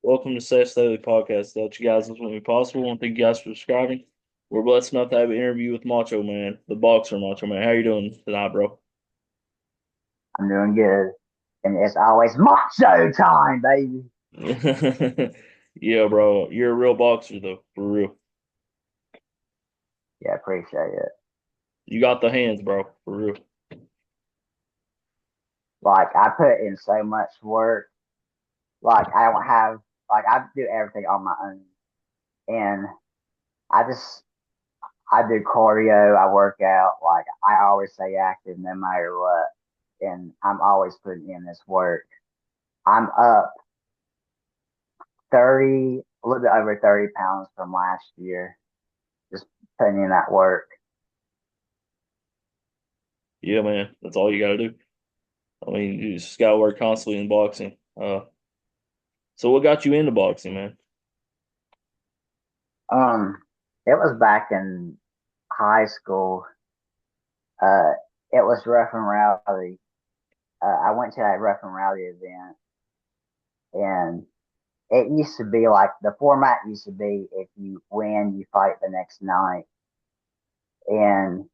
Welcome to Seth's Daily Podcast. That you guys listen to me possible. I want to thank you guys for subscribing. We're blessed enough to have an interview with Macho Man, the boxer Macho Man. How you doing tonight, bro? I'm doing good. And it's always Macho time, baby. Yeah, bro. You're a real boxer though, for real. Yeah, appreciate it. You got the hands, bro, for real. Like, I put in so much work. Like, I don't have, like, I do everything on my own. And I just, I do cardio, I work out. Like, I always stay active no matter what. And I'm always putting in this work. I'm up 30, a little bit over 30 pounds from last year, just putting in that work. Yeah, man. That's all you gotta do. I mean, you just gotta work constantly in boxing. So what got you into boxing, man? Um, it was back in high school. Uh, it was Rough and Rowdy. I went to that Rough and Rowdy event, and it used to be like the format used to be if you win, you fight the next night. And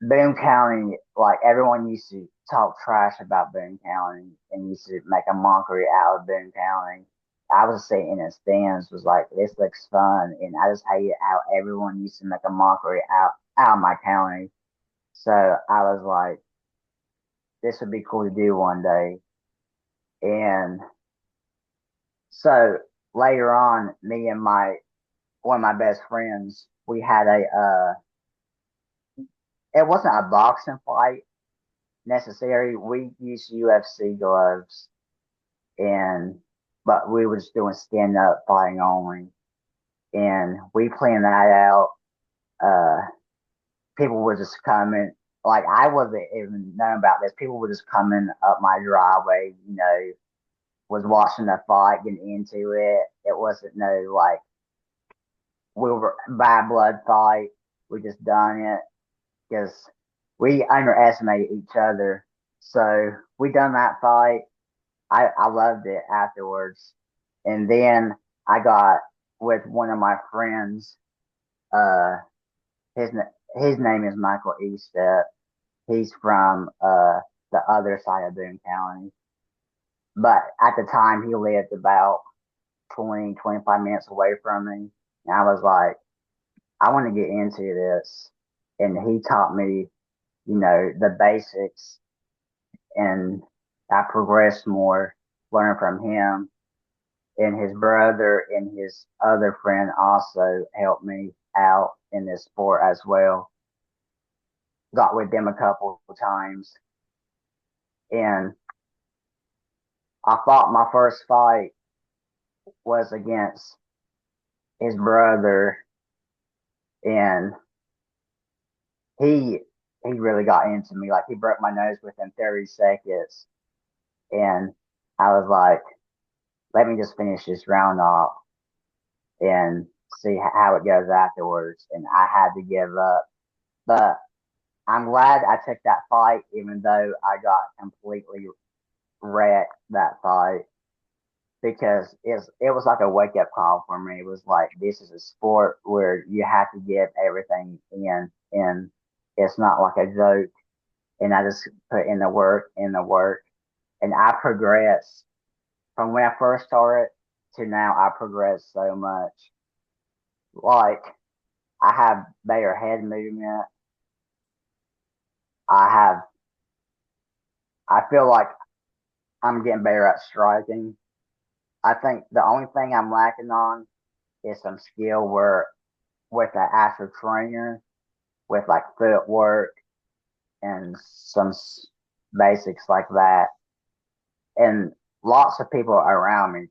Boone County, like everyone used to talk trash about Boone County and used to make a mockery out of Boone County. I was sitting in the stands, was like, this looks fun, and I just hated how everyone used to make a mockery out of my county. So I was like, this would be cool to do one day. And so later on, me and my one of my best friends, we had it wasn't a boxing fight necessary. We used UFC gloves and but we were just doing stand up fighting only. And we planned that out. Uh People were just coming, like I wasn't even knowing about this. People were just coming up my driveway, was watching the fight, getting into it. It wasn't no like we were bad blood fight. We just done it because we underestimated each other. So we done that fight. I loved it afterwards. And then I got with one of my friends. Uh, his his name is Michael Estep. He's from the other side of Boone County, but at the time he lived about 20, 25 minutes away from me. And I was like, I want to get into this. And he taught me, the basics, and I progressed more, learning from him. And his brother and his other friend also helped me out in this sport as well. Got with them a couple of times. And I fought my first fight was against his brother, and he he really got into me. Like he broke my nose within 30 seconds, and I was like, "Let me just finish this round off and see how it goes afterwards." And I had to give up, but I'm glad I took that fight, even though I got completely wrecked that fight because it was like a wake up call for me. It was like this is a sport where you have to give everything in, and it's not like a joke. And I just put in the work, and I progressed from when I first started to now. I progressed so much. Like I have better head movement. I have. I feel like I'm getting better at striking. I think the only thing I'm lacking on is some skill where with an actual trainer with like footwork and some basics like that. And lots of people around me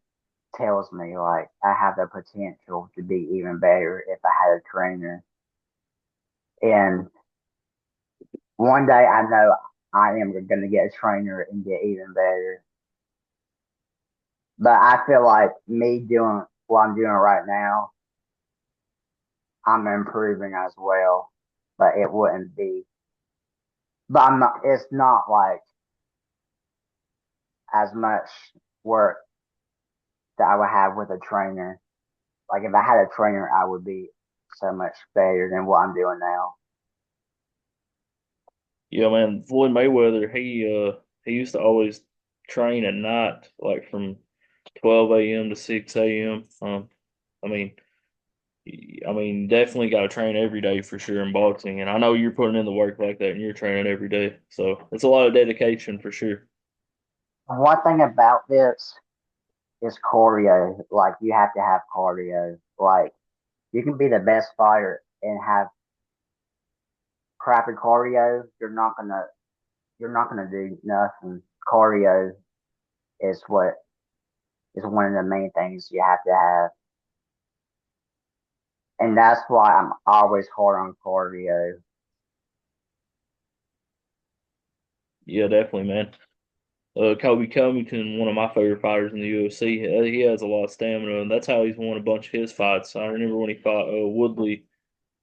tells me like I have the potential to be even better if I had a trainer. And one day I know I am going to get a trainer and get even better. But I feel like me doing what I'm doing right now, I'm improving as well. But it wouldn't be. But I'm not. It's not like as much work that I would have with a trainer. Like if I had a trainer, I would be so much better than what I'm doing now. Yeah, man. Floyd Mayweather, he used to always train at night, like from 12 a.m. to 6 a.m. I mean, definitely got to train every day for sure in boxing. And I know you're putting in the work like that, and you're training every day, so it's a lot of dedication for sure. One thing about this is cardio. Like you have to have cardio. Like you can be the best fighter and have crappy cardio. You're not gonna do nothing. Cardio is what is one of the main things you have to have, and that's why I'm always hard on cardio. Yeah, definitely, man. Kobe Covington, one of my favorite fighters in the UFC, he has a lot of stamina, and that's how he's won a bunch of his fights. I remember when he fought Woodley.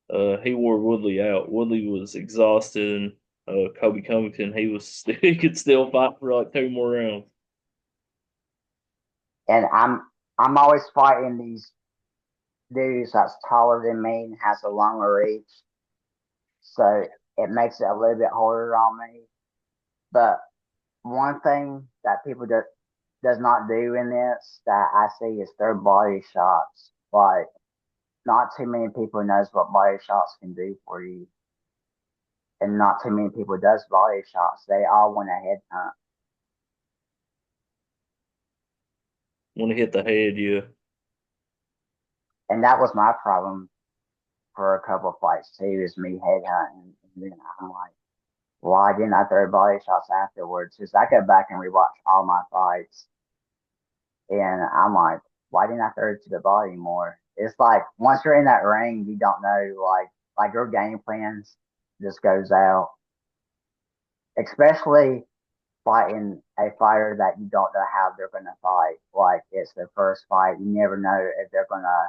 He wore Woodley out. Woodley was exhausted, and Kobe Covington, he could still fight for like two more rounds. And I'm always fighting these dudes that's taller than me and has a longer reach, so it makes it a little bit harder on me. But one thing that people does not do in this that I see is throw body shots. Like not too many people knows what body shots can do for you, and not too many people does body shots. They all want a headhunt, When he hit the head, yeah. and that was my problem for a couple of fights too. Is me headhunting, and then I'm like, why didn't I throw body shots afterwards? Because I go back and rewatch all my fights, and I'm like, why didn't I throw it to the body more? It's like once you're in that ring, you don't know like your game plans just goes out. Especially fighting a fighter that you don't know how they're gonna fight. Like it's their first fight. You never know if they're gonna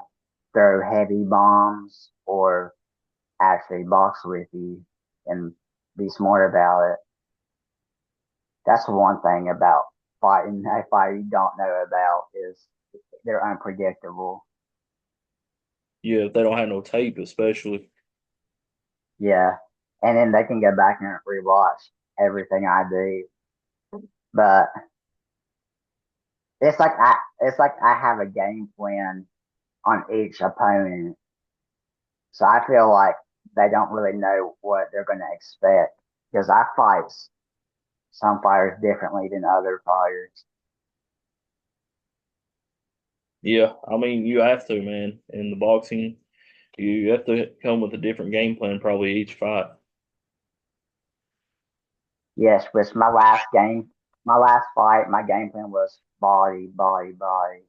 throw heavy bombs or actually box with you and be smart about it. That's one thing about fighting a fighter you don't know about is they're unpredictable. Yeah, if they don't have no tape, especially. Yeah. And then they can go back and rewatch everything I do. But it's like I have a game plan on each opponent. So I feel like they don't really know what they're gonna expect. Because I fight some fighters differently than other fighters. Yeah, you have to, man. In the boxing, you have to come with a different game plan probably each fight. Yes, with my last fight, my game plan was body, body, body.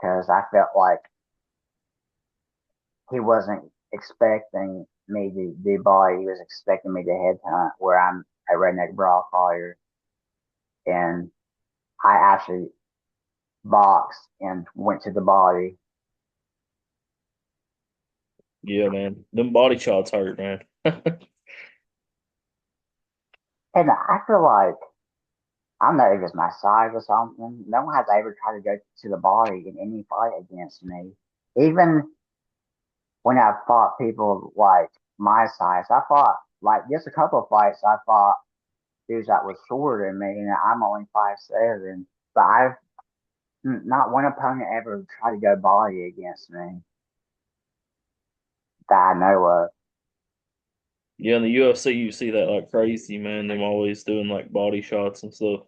Because I felt like he wasn't expecting me to do body. He was expecting me to headhunt where I'm a redneck brawl fighter. And I actually boxed and went to the body. Yeah, man. Them body shots hurt, man. And I feel like, I don't know if it's my size or something. No one has ever tried to go to the body in any fight against me. Even when I fought people like my size, I fought like just a couple of fights. I fought dudes that was shorter than me, and I'm only 5'7". But I've not one opponent ever tried to go body against me that I know of. Yeah, in the UFC you see that like crazy, man. Them always doing like body shots and stuff.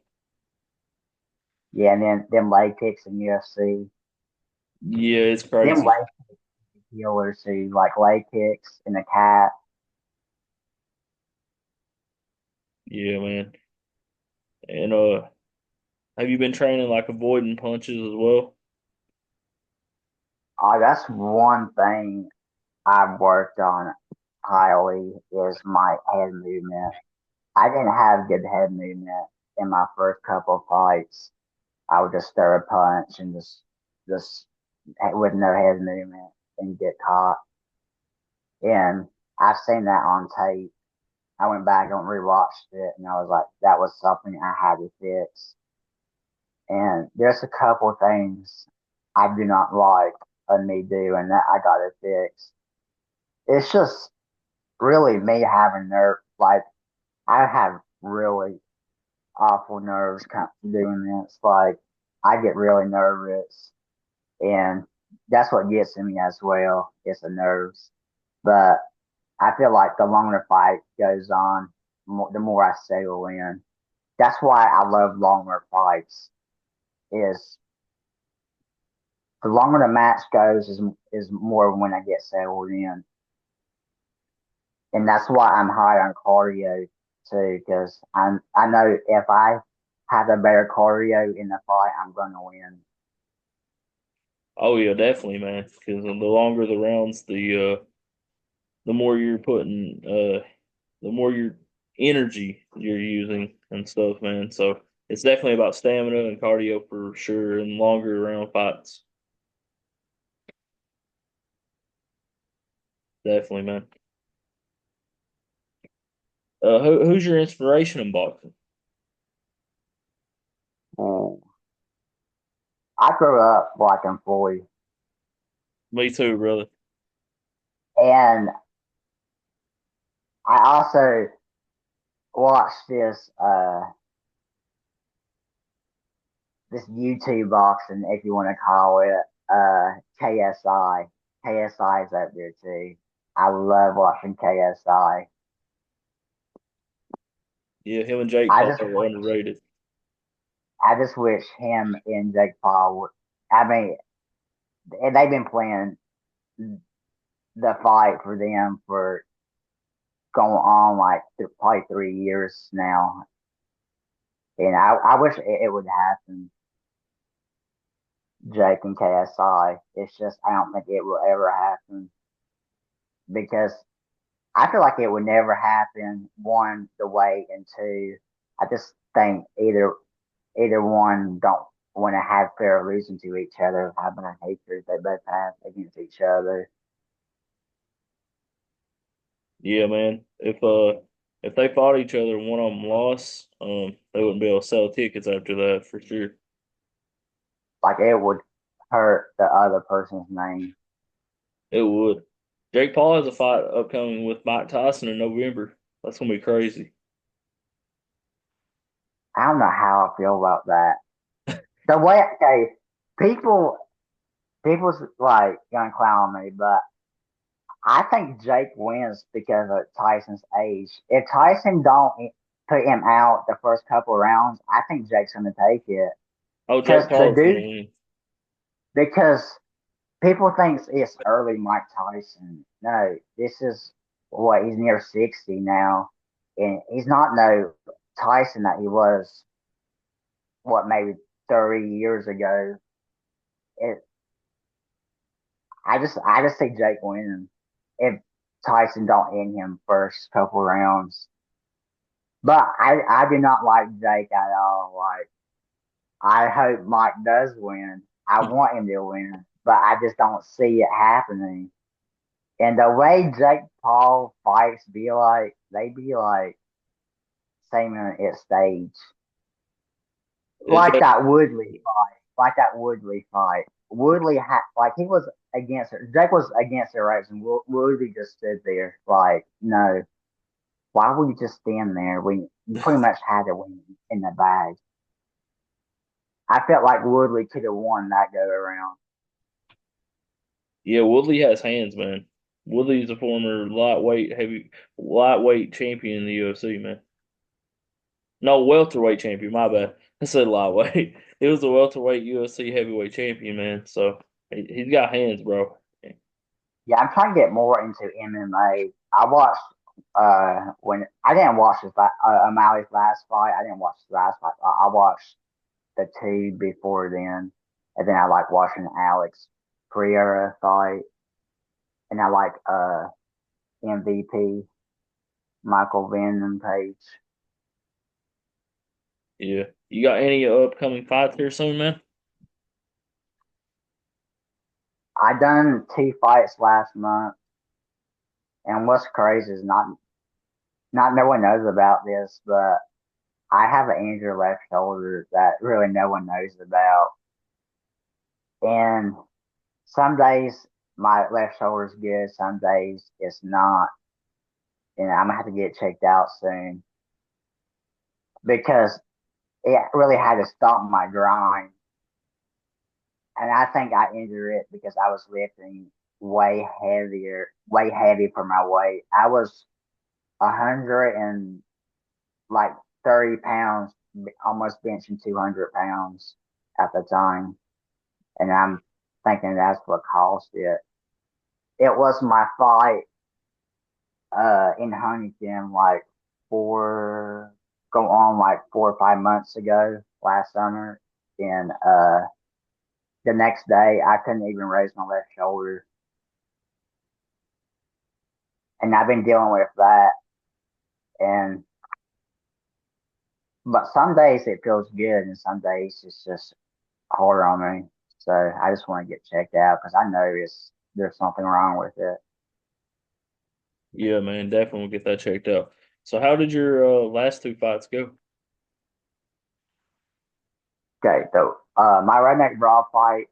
Yeah, and then them leg kicks in UFC, Yeah, it's them crazy. leg healers who like leg kicks in the cat. Yeah, man. And have you been training like avoiding punches as well? That's one thing I've worked on highly is my head movement. I didn't have good head movement in my first couple of fights. I would just throw a punch and just with no head movement and get caught. And I've seen that on tape. I went back and rewatched it, and I was like, that was something I had to fix. And there's a couple of things. I do not like me doing that. I got to fix. It's just really me having nerve. Like I have really awful nerves doing this. Like I get really nervous, and that's what gets to me as well. It's the nerves. But I feel like the longer the fight goes on, the more I settle in. That's why I love longer fights. Is the longer the match goes, is more when I get settled in, and that's why I'm high on cardio too. Because I know if I have a better cardio in the fight, I'm gonna win. Oh yeah, definitely, man. Because the longer the rounds, the more you're putting, the more your energy you're using and stuff, man. So it's definitely about stamina and cardio for sure, and longer round fights. Definitely, man. Who's your inspiration in boxing? Mm. I grew up watching Floyd, Me too, brother. and I also watched this YouTube boxing, if you want to call it, KSI. KSI is up there too. I love watching KSI. Yeah, him and Jake I Paul just are wish, underrated. I just wish him and Jake Paul would. I mean, they've been playing the fight for them for going on like probably 3 years now, and I wish it would happen. Jake and KSI. It's just I don't think it will ever happen because I feel like it would never happen. One, the weight, and two, I just think either one don't want to have fair losing to each other, having a hatred they both have against each other. Yeah, man. If they fought each other and one of them lost, they wouldn't be able to sell tickets after that for sure. Like it would hurt the other person's name. It would. Jake Paul has a fight upcoming with Mike Tyson in November. That's gonna be crazy. I don't know how I feel about that. The way, okay, people, people's like gonna clown me, but I think Jake wins because of Tyson's age. If Tyson don't put him out the first couple of rounds, I think Jake's gonna take it. Oh, Cause Jake the Paul's gonna dude, win. because people thinks it's early Mike Tyson. No, this is what he's near 60 now, and he's not no Tyson that he was what maybe 30 years ago. It, I just see Jake winning if Tyson don't end him first couple rounds. But I do not like Jake at all. Like I hope Mike does win. I want him to win, but I just don't see it happening. And the way Jake Paul fights they be like same at stage. Yeah, Like Jake, that Woodley fight. Like that Woodley fight. Like he was against her. Jake was against her race, and Woodley just stood there like, no, why would you just stand there when you pretty much had to win in the bag? I felt like Woodley could have won that go around. yeah, Woodley has hands, man. Woodley's a former lightweight champion in the UFC, man. No, welterweight champion. My bad. I said lightweight. He was a welterweight UFC heavyweight champion, man. So he's got hands, bro. Yeah, I'm trying to get more into MMA. I watched when I didn't watch O'Malley's last fight. I didn't watch his last fight. I watched the two before then, and then I like watching Alex Pereira fight, and I like MVP Michael Venom Page. Yeah. You got any upcoming fights here soon, man? I done two fights last month, and what's crazy is not no one knows about this, but I have an injured left shoulder that really no one knows about. And some days my left shoulder's good, some days it's not, and I'm gonna have to get checked out soon because it really had to stop my grind. And I think I injured it because I was lifting way heavy for my weight. I was 100 and like 30 pounds, almost benching 200 pounds at the time. And I'm thinking that's what caused it. It was my fight in Huntington like four, go on like 4 or 5 months ago last summer. And the next day, I couldn't even raise my left shoulder. And I've been dealing with that. And but some days it feels good, and some days it's just hard on me. So I just want to get checked out because I know there's something wrong with it. Yeah, man, definitely get that checked out. So how did your last two fights go? Okay, so my redneck brawl fight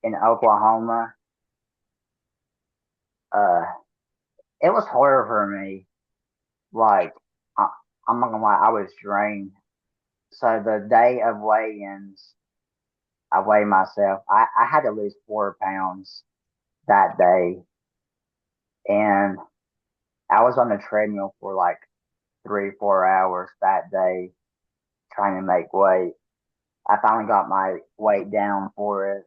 in Oklahoma, uh, it was harder for me. Like I, I'm not gonna lie, I was drained. So the day of weigh-ins, I weighed myself. I had to lose 4 pounds that day, and I was on the treadmill for like 3 or 4 hours that day trying to make weight. I finally got my weight down for it,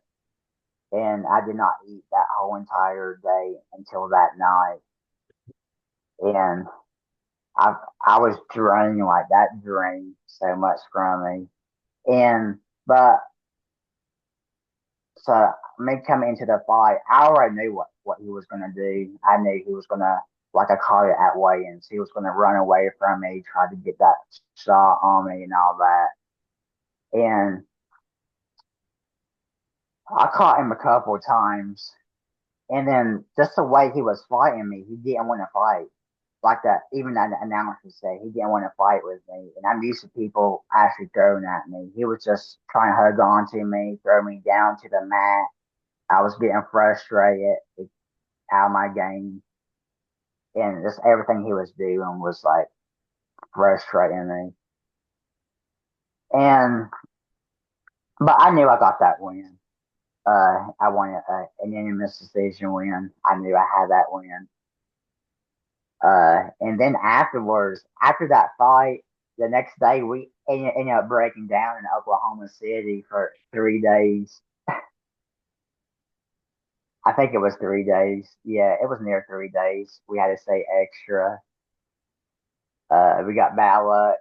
and I did not eat that whole entire day until that night. And I I was drained like that drained so much from me. And but so me coming into the fight, I already knew what he was gonna do. I knew he was gonna like I caught it at weigh-ins. He was gonna run away from me, try to get that shot on me and all that. And I caught him a couple of times, and then just the way he was fighting me, he didn't want to fight. Like that, even that announcer said he didn't want to fight with me. And I'm used to people actually throwing at me. He was just trying to hug on to me, throw me down to the mat. I was getting frustrated out of my game, and just everything he was doing was like frustrating me. And but I knew I got that win. I won an unanimous decision win. I knew I had that win. And then afterwards, after that fight, the next day we ended up breaking down in Oklahoma City for 3 days. I think it was 3 days. Yeah, it was near 3 days. We had to stay extra. We got bad luck.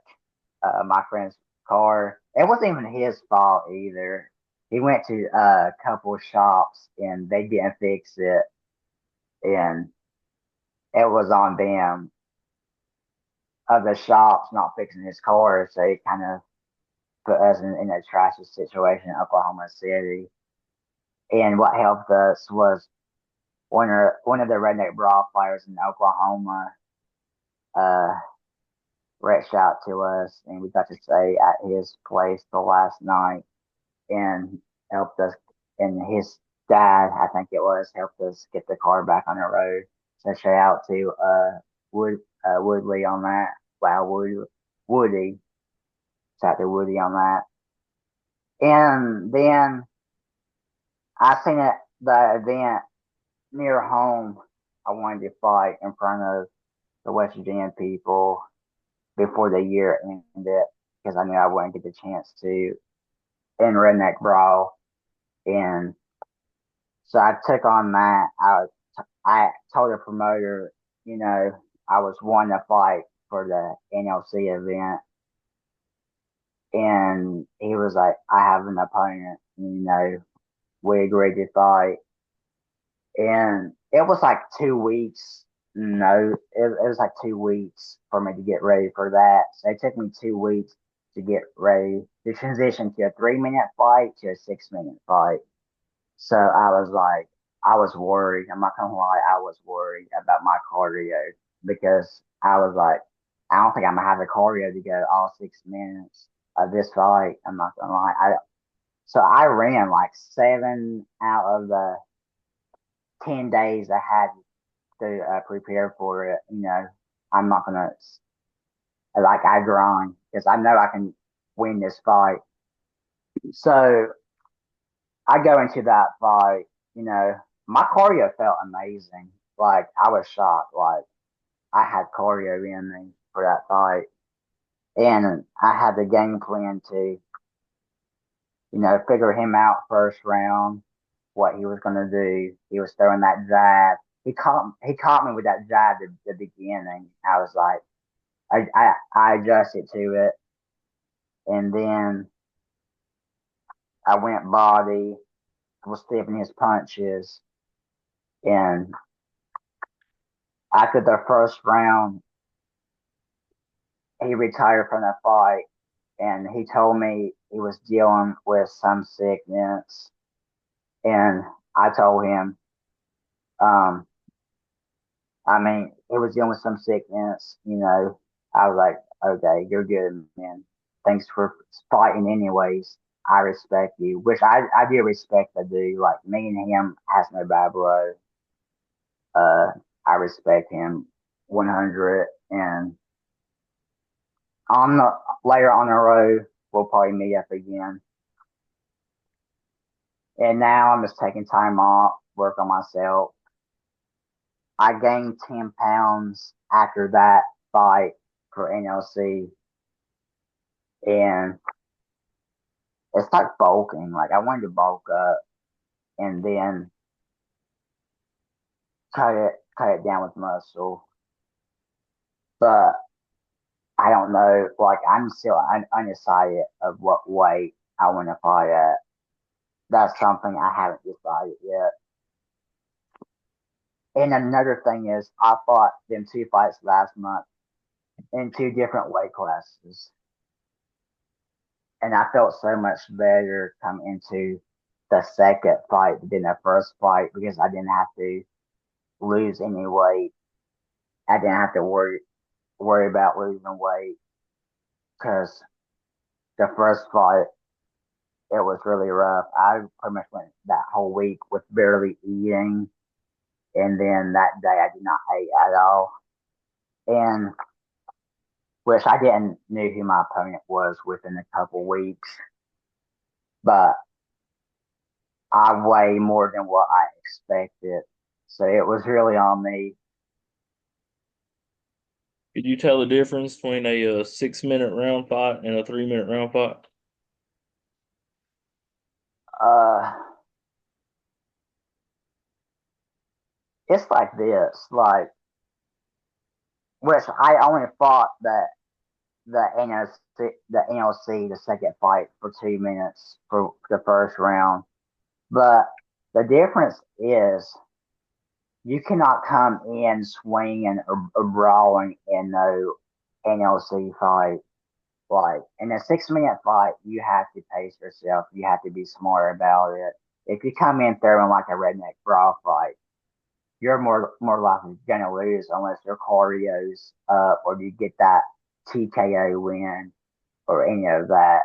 My friend's car. It wasn't even his fault either. He went to a couple shops and they didn't fix it, and it was on them of the shops not fixing his car. So it kind of put us in a trashy situation in Oklahoma City. And what helped us was one of the redneck brawl players in Oklahoma uh, reached out to us, and we got to stay at his place the last night and helped us. And his dad, I think it was, helped us get the car back on the road. So shout out to Woodley on that. Wow, Woody. Shout out to Woody on that. And then I seen it the event near home. I wanted to fight in front of the West Virginia people before the year ended because I knew I wouldn't get the chance to in Redneck Brawl. And so I took on that. I told the promoter, you know, I was wanting to fight for the NLC event. And he was like, I have an opponent. We agreed to fight. And it was like 2 weeks. No, it was like 2 weeks for me to get ready for that. So it took me 2 weeks to get ready to transition to a 3 minute fight to a 6 minute fight. So I was worried. I'm not gonna lie, I was worried about my cardio because I was like, I don't think I'm gonna have the cardio to go all 6 minutes of this fight. I'm not gonna lie. So I ran like 7 out of the 10 days I had to prepare for it. I'm not gonna like I grind because I know I can win this fight. So I go into that fight. You know, my cardio felt amazing. Like I was shocked. Like I had cardio in me for that fight, and I had the game plan to, figure him out first round, what he was gonna do. He was throwing that jab. He caught me with that jab at the beginning. I was like, I adjusted to it, and then I went body, was stepping his punches, and after the first round, he retired from the fight, and he told me he was dealing with some sickness, and I told him, um, I mean, he was dealing with some sickness. I was like, okay, you're good, man. Thanks for fighting anyways. I respect you, which I do respect the dude. Like me and him has no bad blood. Uh, I respect him 100. And on the later on the road, we'll probably meet up again. And now I'm just taking time off, work on myself. I gained 10 pounds after that fight for NLC, and it's like bulking. Like I wanted to bulk up and then cut it down with muscle, but I don't know. Like I'm still undecided of what weight I want to fight at. That's something I haven't decided yet. And another thing is, I fought them 2 fights last month in 2 different weight classes, and I felt so much better coming into the second fight than the first fight because I didn't have to lose any weight. I didn't have to worry about losing weight because the first fight it was really rough. I pretty much went that whole week with barely eating, and then that day I did not eat at all. And which I didn't knew who my opponent was within a couple weeks, but I weigh more than what I expected. So it was really on me. Could you tell the difference between a 6 minute round fight and a 3 minute round fight? Uh, it's like this, like which I only fought the NLC, the second fight for 2 minutes for the first round. But the difference is you cannot come in swinging or brawling in no NLC fight. Like in a 6 minute fight, you have to pace yourself. You have to be smart about it. If you come in throwing like a redneck brawl fight, you're more likely gonna lose unless your cardio's up or you get that TKO win or any of that.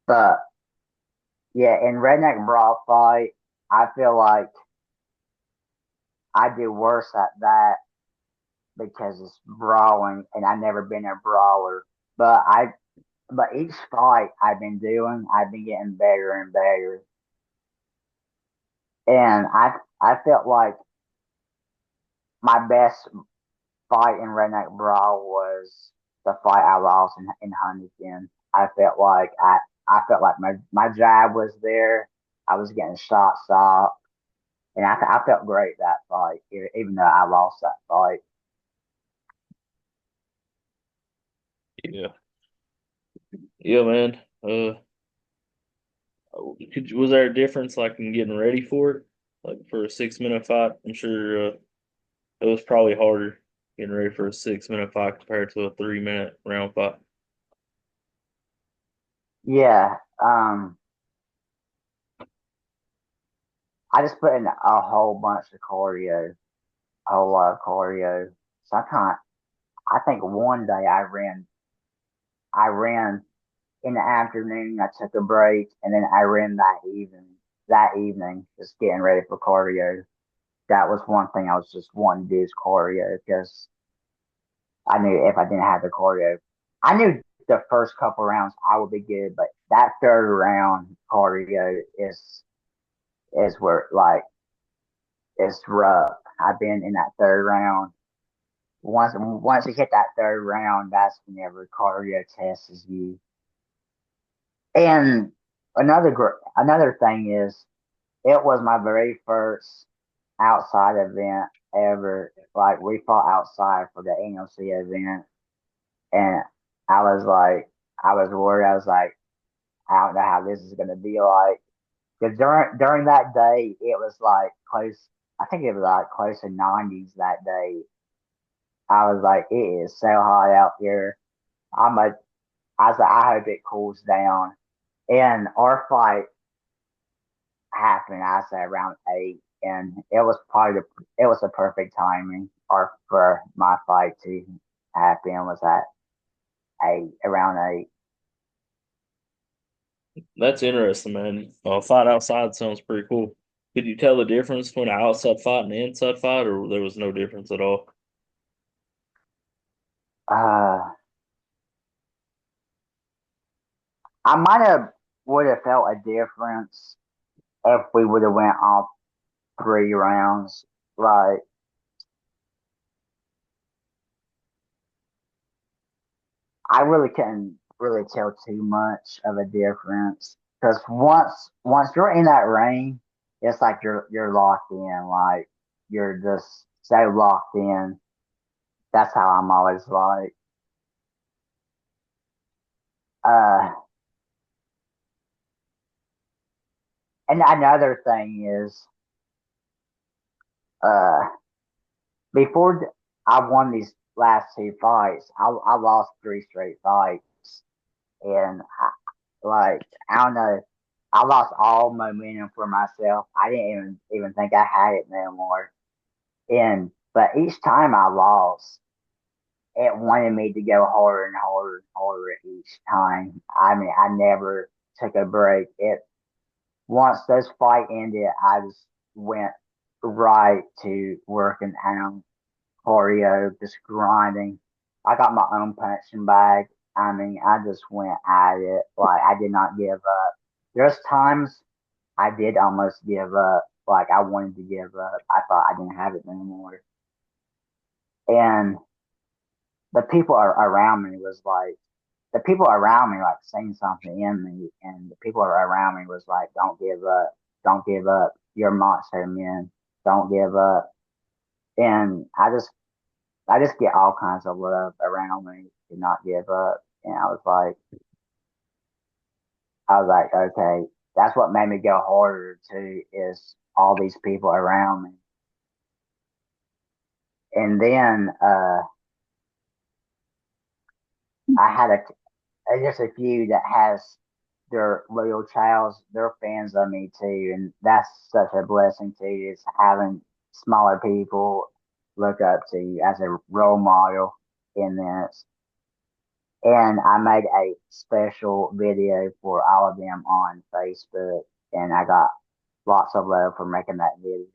But yeah, in redneck brawl fight, I feel like I do worse at that because it's brawling and I've never been a brawler. But I but each fight I've been doing, I've been getting better and better. And I felt like my best fight in Redneck Brawl was the fight I lost in Huntington. I felt like my jab was there. I was getting shot stop, and I felt great that fight, even though I lost that fight. Yeah, yeah, man. Was there a difference like in getting ready for it, like for a 6 minute fight? I'm sure it was probably harder getting ready for a 6 minute fight compared to a 3 minute round fight. Yeah, I just put in a whole bunch of cardio, a whole lot of cardio. So I think one day I ran in the afternoon, I took a break, and then I ran that evening. That evening, just getting ready for cardio. That was one thing I was just wanting to do is cardio because I knew if I didn't have the cardio, I knew the first couple rounds I would be good, but that third round cardio is where like it's rough. I've been in that third round. Once you hit that third round, that's whenever cardio tests you. And another thing is, it was my very first outside event ever. Like we fought outside for the AMC event, and I was like, I was worried. I was like, I don't know how this is gonna be like. Because during that day, it was like close. I think it was like close to 90s that day. I was like, it is so hot out here. I was like, I hope it cools down. And our fight happened, I say around 8, and it was the perfect timing or for my fight to happen was at 8, around 8. That's interesting, man. Fight outside sounds pretty cool. Could you tell the difference between an outside fight and an inside fight, or there was no difference at all? Uh, I might have would have felt a difference if we would have went off 3 rounds. Like I really couldn't really tell too much of a difference because once you're in that ring, it's like you're locked in. Like you're just so locked in. That's how I'm always like. Uh, and another thing is, uh, before I won these last 2 fights, I lost 3 straight fights, and like I don't know, I lost all momentum for myself. I didn't even think I had it no more. And but each time I lost, it wanted me to go harder and harder and harder each time. I mean, I never took a break. It once this fight ended, I just went right to working out cardio, just grinding. I got my own punching bag. I mean, I just went at it. Like I did not give up. There's times I did almost give up. Like I wanted to give up. I thought I didn't have it anymore. And the people around me was like, the people around me like saying something in me, and the people around me was like, "Don't give up, don't give up. You're a monster, man. Don't give up." And I just get all kinds of love around me to not give up. And I was like, okay, that's what made me go harder too. Is all these people around me, and then I had just a few that has their loyal childs, they're fans of me too, and that's such a blessing too. Is having smaller people look up to you as a role model in this. And I made a special video for all of them on Facebook, and I got lots of love for making that video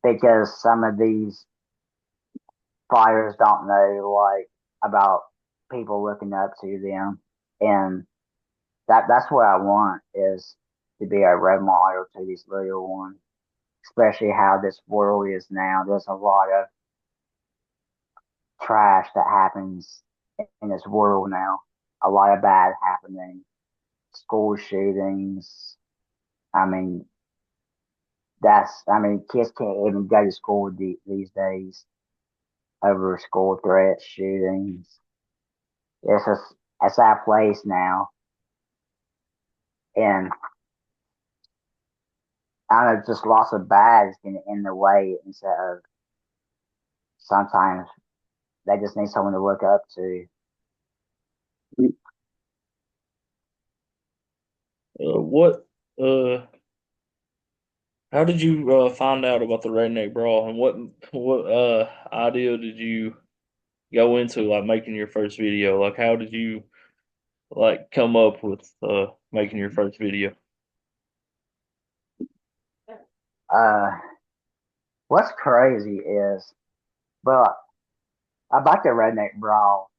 because some of these fighters don't know like about people looking up to them, and that's what I want is to be a role model to these little ones, especially how this world is now. There's a lot of trash that happens in this world now. A lot of bad happening, school shootings. I mean, I mean, kids can't even go to school these days over school threats, shootings. It's just, it's our place now. And I don't know, just lots of bads in the way instead of sometimes they just need someone to look up to. What? Uh, how did you find out about the redneck brawl, and what idea did you go into like making your first video? Like, how did you like come up with making your first video? Uh, what's crazy is, well, about the redneck brawl.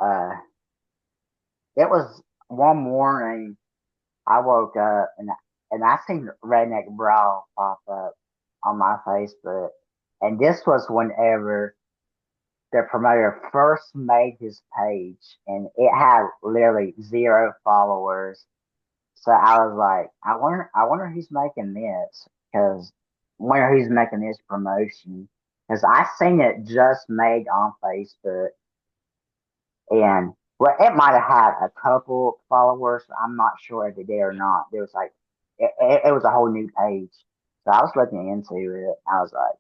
Uh, it was one morning I woke up and I seen redneck brawl pop up on my Facebook, and this was whenever the promoter first made his page, and it had literally zero followers. So I was like, I wonder who's making this, because wonder who's making this promotion, because I seen it just made on Facebook, and well, it might have had a couple followers. I'm not sure if it did or not. There was like, it was a whole new page, so I was looking into it. I was like,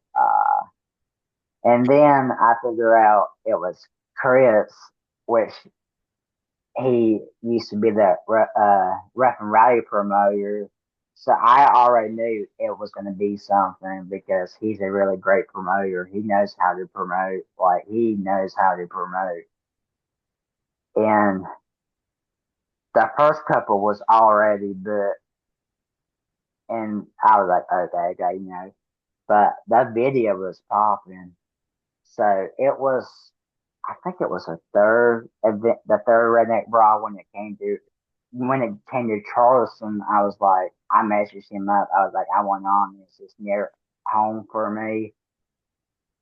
and then I figure out it was Chris, which he used to be the rough and rowdy promoter. So I already knew it was going to be something because he's a really great promoter. He knows how to promote, like he knows how to promote. And the first couple was already booked, and I was like, okay, okay, But that video was popping, so it was. I think it was a third event, the third redneck brawl when it came to Charleston. I was like, I messaged him up. I was like, I want on this. It's near home for me,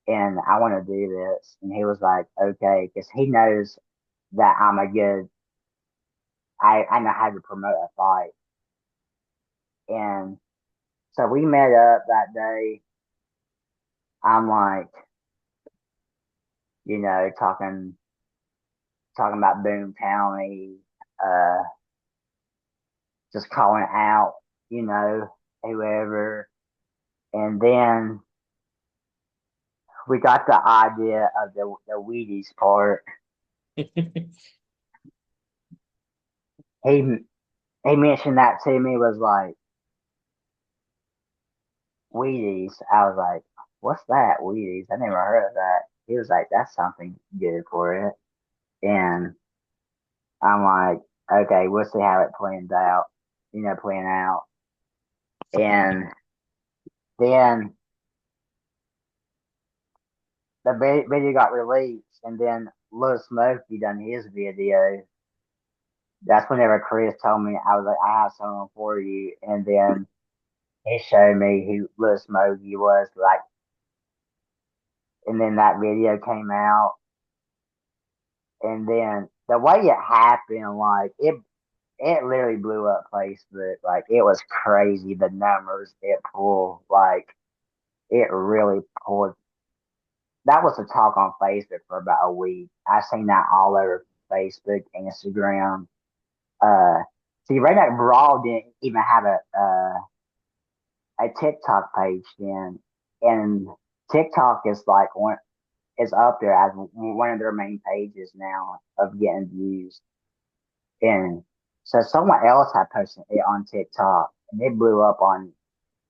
and I want to do this. And he was like, okay, because he knows that I'm a good. I know how to promote a fight, and so we met up that day. I'm like, talking about Boone County, uh, just calling out, you know, whoever. And then we got the idea of the Wheaties part. He he mentioned that to me, was like, Wheaties. I was like, what's that, Wheaties? I never heard of that. He was like, that's something good for it. And I'm like, okay, we'll see how it plans out, playing out. And then the video got released, and then Lil Smokey done his video. That's whenever Chris told me, I was like, I have someone for you. And then he showed me who Lil Smokey was, like, and then that video came out. And then the way it happened, like, it literally blew up Facebook. Like, it was crazy. The numbers it pulled, like, it really pulled. That was the talk on Facebook for about a week. I seen that all over Facebook, Instagram. Uh, See, right now, Brawl didn't even have a TikTok page then, and TikTok is like one is up there as one of their main pages now of getting views. And so someone else had posted it on TikTok, and it blew up on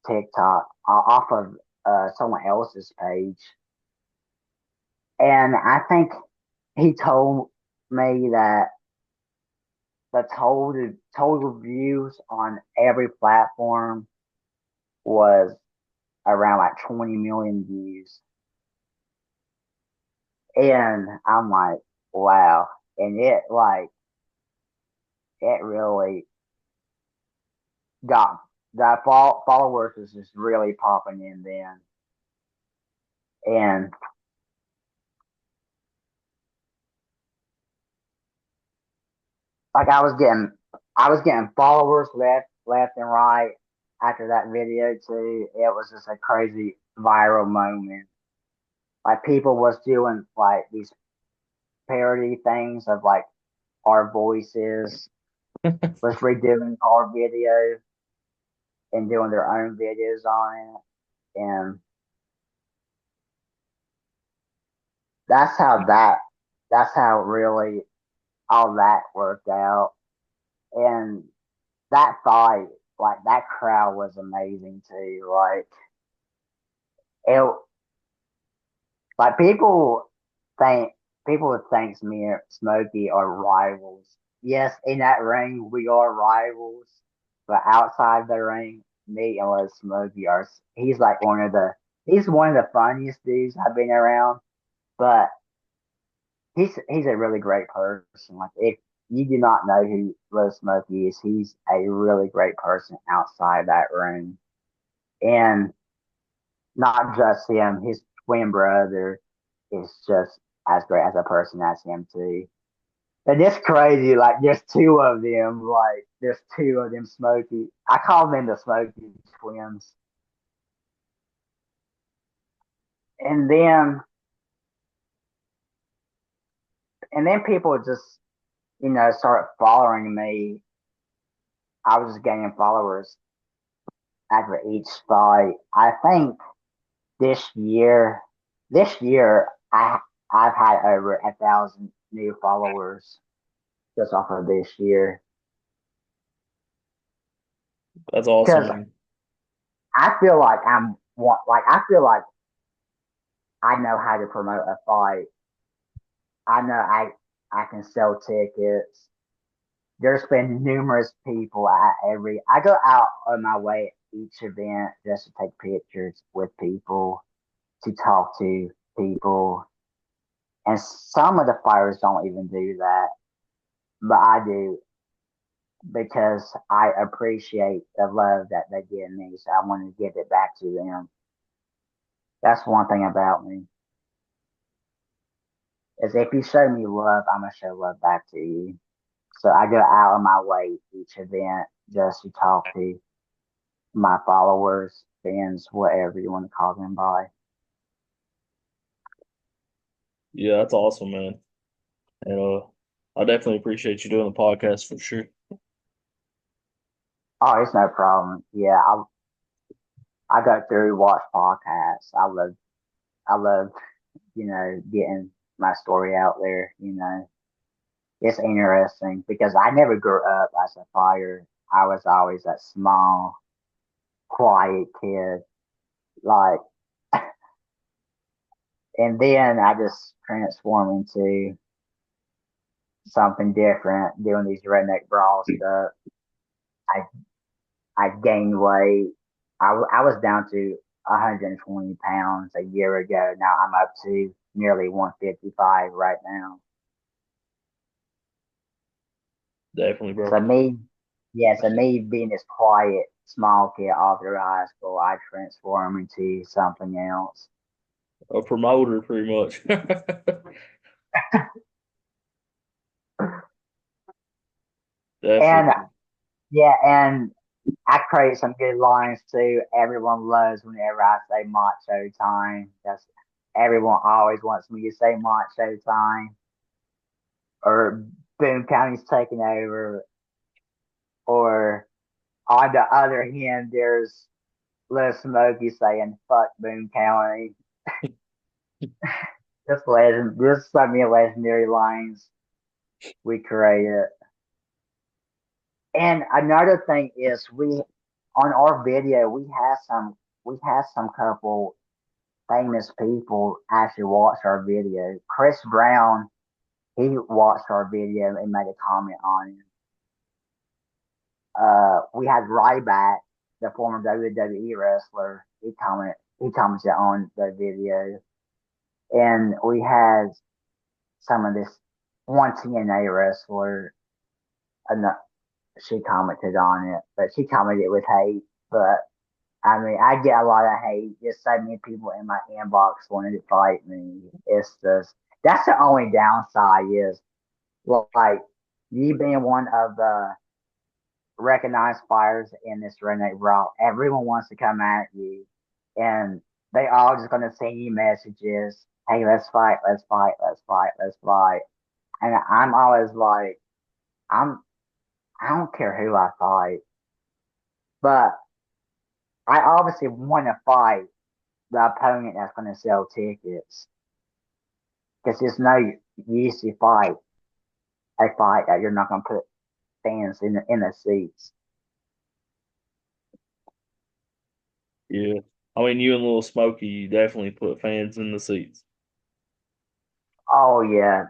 TikTok off of someone else's page. And I think he told me that the total views on every platform was around like 20 million views. And I'm like, wow. And it really got that followers was just really popping in then. And like I was getting followers left and right after that video too. It was just a crazy viral moment. Like people was doing like these parody things of like our voices, was redoing our videos and doing their own videos on it. And that's how that that's how really all that worked out. And that fight, like that crowd was amazing too. Like it, like think people would think me and Smokey are rivals, yes, in that ring we are rivals, but outside the ring, me and Les Smokey are. He's like he's one of the funniest dudes I've been around. But he's a really great person. Like if you do not know who Les Smokey is, he's a really great person outside that ring, and not just him. His twin brother is just as great as a person as him too. And it's crazy. Like there's two of them. Like there's two of them Smokey. I call them the Smokey twins. And then people just start following me. I was just gaining followers after each fight. I think this year, this year I've had over 1,000 new followers just off of this year. That's awesome, Because man. I feel like I feel like I know how to promote a fight. I know I can sell tickets. There's been numerous people at every. I go out on my way at each event just to take pictures with people, to talk to people, and some of the fighters don't even do that, but I do because I appreciate the love that they give me. So I want to give it back to them. That's one thing about me. Is if you show me love, I'm gonna show love back to you. So I go out of my way each event just to talk to my followers, fans, whatever you want to call them by. Yeah, that's awesome, man. And I definitely appreciate you doing the podcast for sure. Oh, it's no problem. Yeah, I go through watch podcasts. I love getting my story out there. It's interesting because I never grew up as a fighter. I was always that small, quiet kid. Like, and then I just transformed into something different, doing these redneck brawl stuff. I I gained weight. I was down to 120 pounds a year ago. Now I'm up to nearly 155 right now. Definitely, bro. So me being this quiet, small kid all through high school, I transformed into something else. A promoter, pretty much. And Definitely. yeah, and I create some good lines too. Everyone loves whenever I say macho time. That's everyone always wants me to say macho time or Boone County's taking over. Or on the other hand, there's Little Smokey saying "fuck Boone County." This some of the legendary lines we created. And another thing is we on our video we have some couple famous people actually watch our video. Chris Brown, he watched our video and made a comment on it. We had Ryback, the former WWE wrestler. He commented on the video, and we had some of this one TNA wrestler, and she commented on it, but she commented with hate. But I mean, I get a lot of hate. Just so many people in my inbox wanted to fight me. It's just that's the only downside is like you being one of the recognized fighters in this redneck brawl. Everyone wants to come at you, and they all just gonna send you messages. Hey, let's fight, let's fight, let's fight, let's fight. And I'm always like, I'm I don't care who I fight, but I obviously want to fight the opponent that's going to sell tickets because there's no use to fight a fight that you're not going to put fans in the seats. Yeah. I mean, you and Little Smokey, you definitely put fans in the seats. Oh yeah,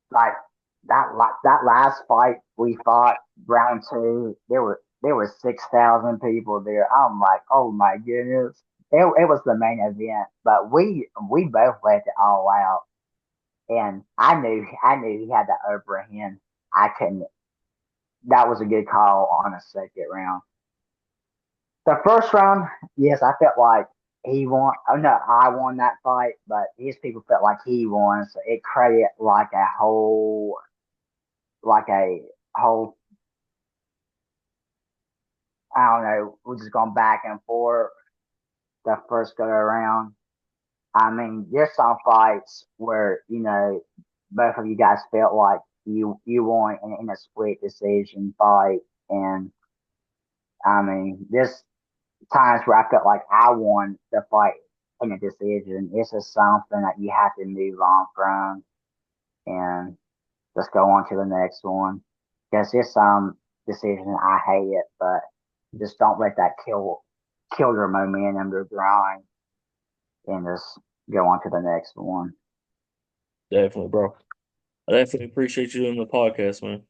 like that last fight we fought, round two, there were 6,000 people there. I'm like, oh my goodness. It was the main event, but we both left it all out, and I knew he had the upper hand. I couldn't. That was a good call on a second round. The first round, yes, I felt like he won. Oh no, I won that fight, but his people felt like he won. So it created like a whole. I don't know. We're just going back and forth the first go around. I mean, there's some fights where both of you guys felt like you won in a split decision fight, and I mean, there's times where I felt like I won the fight in a decision. It's just something that you have to move on from and just go on to the next one. Because there's some decisions I hate it, but just don't let that kill your momentum, your grind, and just go on to the next one. Definitely, bro. I definitely appreciate you doing the podcast, man.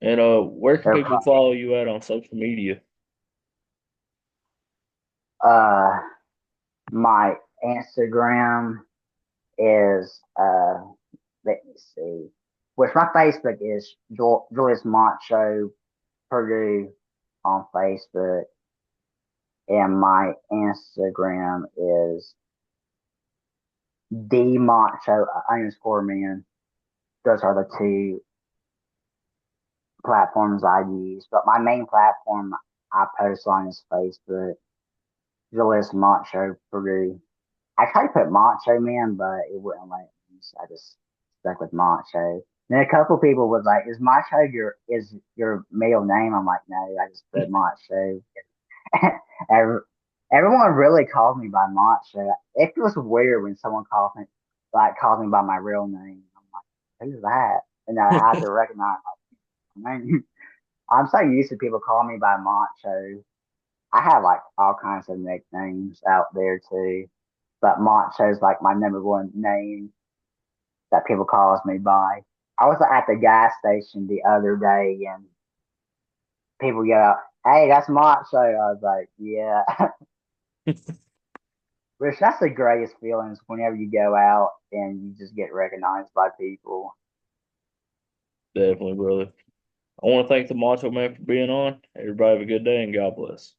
And where can So, people follow you at on social media? uh, my Instagram is let me see, which my Facebook is Julius Macho Purdue on Facebook, and my Instagram is D Macho underscore man. Those are the two platforms I use, but my main platform I post on is Facebook. Julius Macho Purdue. I tried to put Macho Man, but it wouldn't let me. So I just stuck with Macho. And a couple people was like, "Is Macho your middle name?" I'm like, "No, I just put Macho." Every, Everyone really called me by Macho. It feels weird when someone calls me by my real name. I'm like, "Who's that?" And I have to recognize my name. I'm so used to people calling me by Macho. I have like all kinds of nicknames out there too, but Macho's like my number one name that people calls me by. I was at the gas station the other day and people yell, "Hey, that's Macho!" I was like, "Yeah," which that's the greatest feelings whenever you go out and you just get recognized by people. Definitely, brother. I want to thank the Macho Man for being on. Everybody have a good day and God bless.